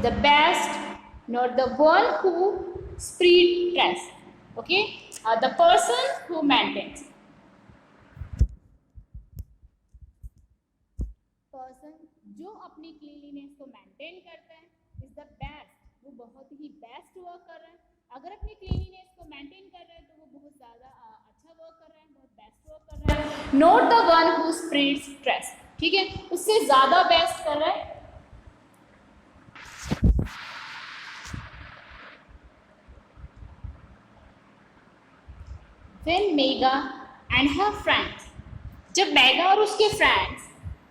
the best, not the one who spread stress. Okay, the person who maintains. Person जो अपनी cleanliness को maintain करता है is the best, वो बहुत ही बेस्ट वर्क कर रहा है। अगर अपनी क्लीनलीनेस को मेंटेन कर रहा है तो वो बहुत ज़्यादा अच्छा वर्क कर रहा है, बहुत बेस्ट वर्क कर रहा है। Not the one who spreads stress, ठीक है, उससे ज़्यादा बेस्ट कर रहा है। When Megha and her friends, जब मेगा और उसके friends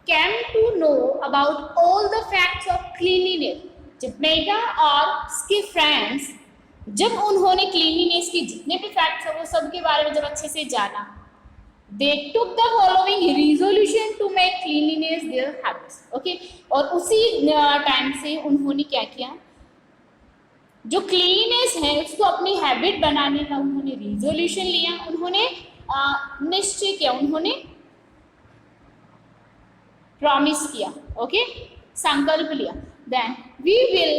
came to know about all the facts of cleanliness, जब मेगा और उसके फ्रेंड्स जब उन्होंने क्लीनलीनेस के जितने भी फैक्ट्स हैं वो सब के बारे में जब अच्छे से जाना, they took the following resolution to make cleanliness their habits. Okay, और उसी टाइम से उन्होंने क्या किया, जो क्लीनलीनेस है उसको अपनी हैबिट बनाने का उन्होंने रिजोल्यूशन लिया, उन्होंने निश्चय किया, उन्होंने प्रॉमिस किया, ओके, संकल्प लिया। देन वी विल,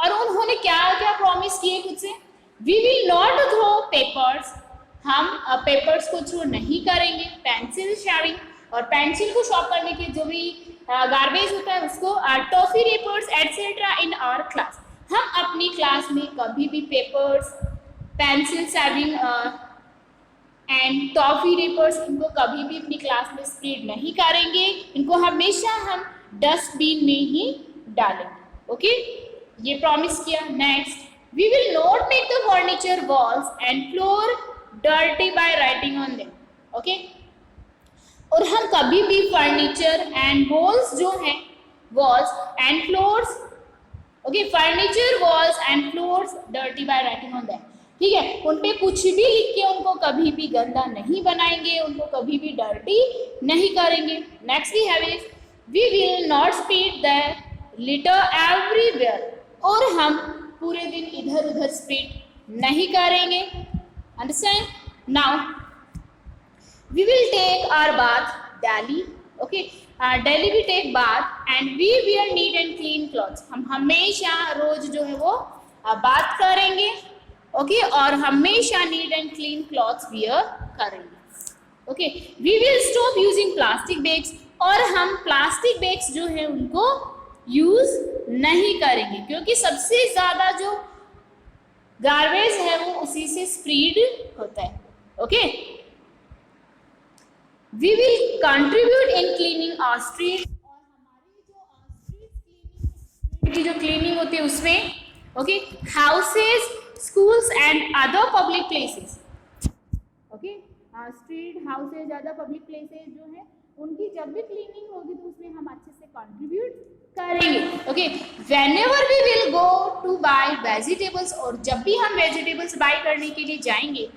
और उन्होंने क्या क्या प्रॉमिस किए खुद से, we will not throw papers, हम पेपर्स को थ्रो नहीं करेंगे, पेंसिल शेयरिंग, और पेंसिल को शॉप करने के जो भी गार्बेज होता है उसको, toffee wrappers etcetera in our class, हम अपनी क्लास में कभी भी papers, pencil sharing and toffee wrappers, इनको कभी भी अपनी क्लास में स्प्रेड नहीं करेंगे, इनको हमेशा हम डस्टबिन में ही डालेंगे। ओके, ये प्रॉमिस किया। Next, we will not make the furniture walls and floor dirty by writing on them. Okay, और हम कभी भी फर्नीचर एंड वॉल्स जो हैं, walls and floors, okay, furniture walls and floors dirty by writing on them, ठीक है, उन पे कुछ भी लिख के उनको कभी भी गंदा नहीं बनाएंगे, उनको कभी भी डर्टी नहीं करेंगे। Next we have is we will not spread the litter everywhere, और हम पूरे दिन इधर उधर स्प्रेड नहीं करेंगे। Understand? Now we will take our bath daily, okay, daily we take bath and we wear neat and clean clothes, हम हमेशा रोज जो है वो बात करेंगे, ओके, और हमेशा neat and clean clothes wear करेंगे। Okay, we will stop using plastic bags, और हम प्लास्टिक बैग्स जो है उनको यूज नहीं करेंगे, क्योंकि सबसे ज्यादा जो गार्बेज है वो उसी से स्प्रेड होता है। Okay, we will contribute in cleaning our street, और हमारी जो स्ट्रीट क्लीनिंग की जो क्लीनिंग होती है उसमें, okay, houses, schools and other public places, okay, street, houses, other public places जो है उनकी जब भी क्लीनिंग होगी तो उसमें हम अच्छे से कंट्रीब्यूट करेंगे। Okay, whenever we will go to buy vegetables, और जब भी हम वेजिटेबल्स बाय करने के लिए जाएंगे,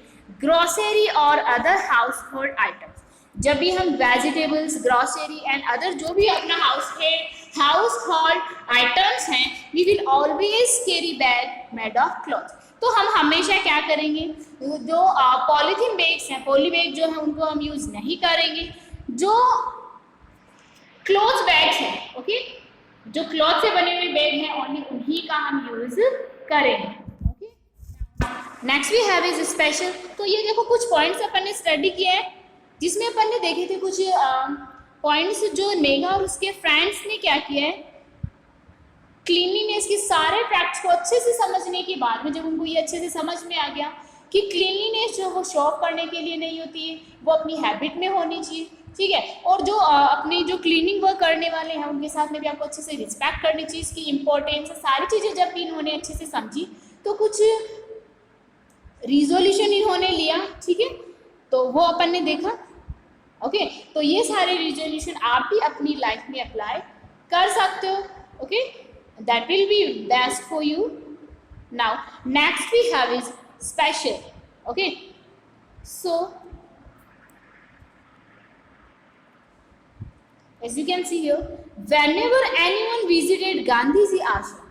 ग्रोसरी और अदर हाउस होल्ड आइटम्स, जब भी हम वेजिटेबल्स, ग्रोसरी एंड अदर जो भी अपना हाउस होल्ड आइटम्स हैं, we will always carry bag made of cloth, तो हम हमेशा क्या करेंगे, जो पॉलीथीन बैग्स हैं, पॉली बैग जो है उनको हम यूज नहीं करेंगे, जो क्लॉथ बैग्स हैं, ओके, जो क्लॉथ से बने हुए बैग हैं ओनली उन्हीं का हम यूज करेंगे। Okay, next we have is special, तो ये देखो कुछ पॉइंट्स अपन ने स्टडी किया है, जिसमें अपन ने देखे थे कुछ पॉइंट्स जो मेघा और उसके फ्रेंड्स ने क्या किया है, क्लीनलीनेस के सारे फैक्ट्स को अच्छे से समझने के बाद में जब उनको ये अच्छे से समझ में आ गया कि क्लीनलीनेस जो वो शो ऑफ करने के लिए नहीं होती है, वो अपनी हैबिट में होनी चाहिए, ठीक है, और जो अपनी जो क्लीनिंग वर्क करने वाले हैं उनके साथ में भी आपको अच्छे से रिस्पेक्ट करनी चाहिए, इसकी इंपॉर्टेंस, सारी चीज़ें जब भी इन्होंने अच्छे से समझी तो कुछ रिजोल्यूशन इन्होंने लिया, ठीक है, तो वो अपन ने देखा। ओके, तो ये सारे रिजोल्यूशन आप भी अपनी लाइफ में अप्लाई कर सकते हो। Okay, that will be best for you. Now next we have is special. Okay, so as you can see here, whenever anyone visited Gandhi ji ashram,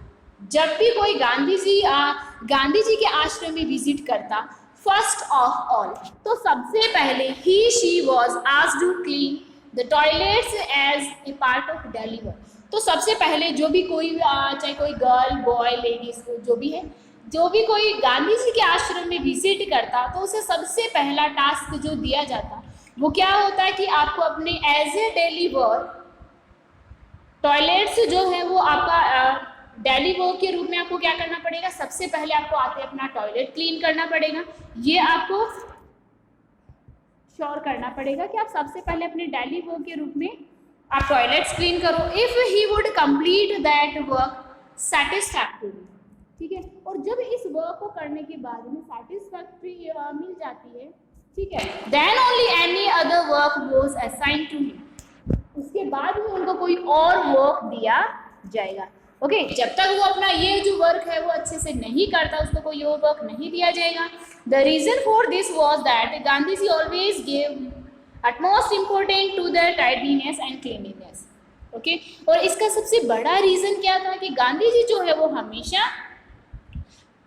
जब भी कोई गांधी जी के आश्रम में विजिट करता, फर्स्ट ऑफ ऑल, तो सबसे पहले he she was asked to clean the toilets as a part of daily work, तो सबसे पहले जो भी कोई चाहे कोई गर्ल बॉय लेडीज जो भी है, जो भी कोई गांधी जी के आश्रम में विजिट करता तो उसे सबसे पहला टास्क जो दिया जाता वो क्या होता है कि आपको अपने as a daily work toilets जो है वो आपका डेली वर्क के रूप में आपको क्या करना पड़ेगा, सबसे पहले आपको आते अपना टॉयलेट क्लीन करना पड़ेगा। ये आपको श्योर करना पड़ेगा कि आप सबसे पहले अपने डेली वर्क के रूप में आप टॉयलेट्स क्लीन करो। If he would complete that work satisfactorily, ठीक है, और जब इस वर्क को करने के बाद में सेटिस्फैक्ट्री मिल जाती है, ठीक है, then only any other work was assigned to him, उसके बाद में उनको कोई और वर्क दिया जाएगा। ओके, जब तक वो अपना ये जो वर्क है वो अच्छे से नहीं करता उसको कोई और वर्क नहीं दिया जाएगा। The reason for this was that Gandhi ji always give utmost important to the tidiness and cleanliness. Okay, और इसका सबसे बड़ा रीजन क्या था कि गांधी जी जो है वो हमेशा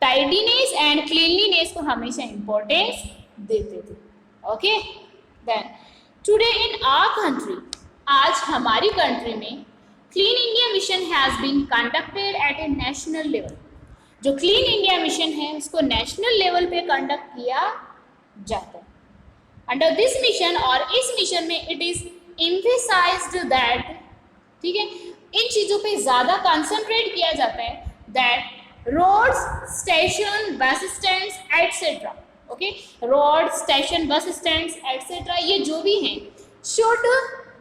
टाइडीनेस एंड क्लीनलीनेस को हमेशा इम्पोर्टेंस देते थे। Okay, then today in our country, आज हमारी कंट्री में clean India mission has been conducted at a national level. जो क्लीन इंडिया मिशन है उसको नेशनल लेवल पे कंडक्ट किया जाता है। अंडर दिस मिशन, और इस मिशन में इट इज एम्फेसाइज्ड दैट, ठीक है, इन चीज़ों पे ज़्यादा कंसंट्रेट किया जाता है that roads, station, bus stands etcetera, okay, road, station, bus stands etcetera ये जो भी हैं should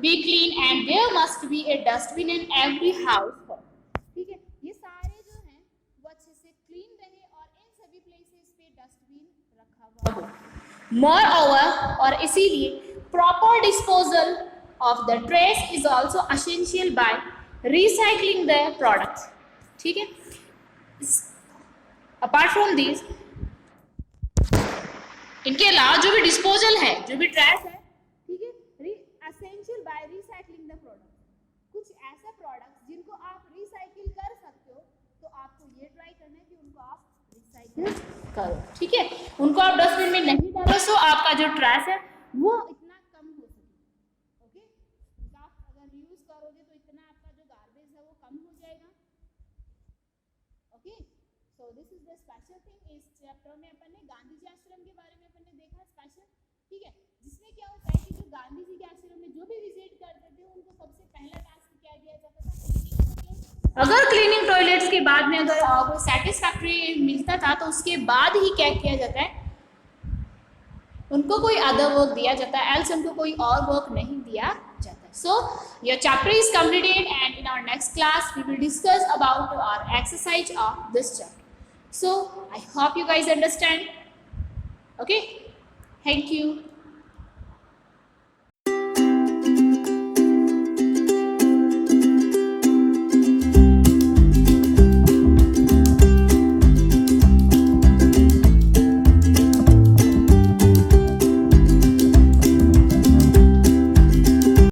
be clean and there must be a dustbin in every household, ठीक है, ये सारे जो हैं वो अच्छे से क्लीन रहे और इन सभी प्लेसेस पे डस्टबिन रखा हुआ हो। मोरओवर, और इसीलिए proper disposal of the trash is also essential by recycling the products, ठीक है। अपार्ट फ्रॉम दिस, इनके अलावा जो भी डिस्पोजल है, जो भी ट्रैश है, ठीक है, essential by recycling the product, कुछ ऐसे प्रोडक्ट्स जिनको आप रिसाइकिल कर सकते हो तो आपको ये ट्राई करना है कि उनको आप रिसाइकिल करो, ठीक है, उनको आप डस्टबिन में नहीं डालो सो आपका जो ट्रैश है वो इतना कम हो सके। ओके, आप अगर यूज करोगे तो इतना आपका जो गार्बेज है वो कम हो जाएगा। Okay, so this is the special thing. इस चैप्टर में अपन ने गांधी जी आश्रम के बारे में अपन ने देखा स्पेशल, ठीक है, जिसमें क्या होता है कि जो गांधी जी के आश्रम में जो भी विजिट करते थे उनको सबसे पहला टास्क क्या दिया जाता था, अगर क्लीनिंग टॉयलेट्स के बाद में अगर कोई सेटिस्फैक्ट्री मिलता था तो उसके बाद ही क्या किया जाता है, उनको कोई अदर वर्क दिया जाता है, एल्स उनको कोई और वर्क नहीं दिया जाता है। So your chapter is completed and in our next class we will discuss about our exercise of this chapter. So I hope you guys understand. Okay, thank you.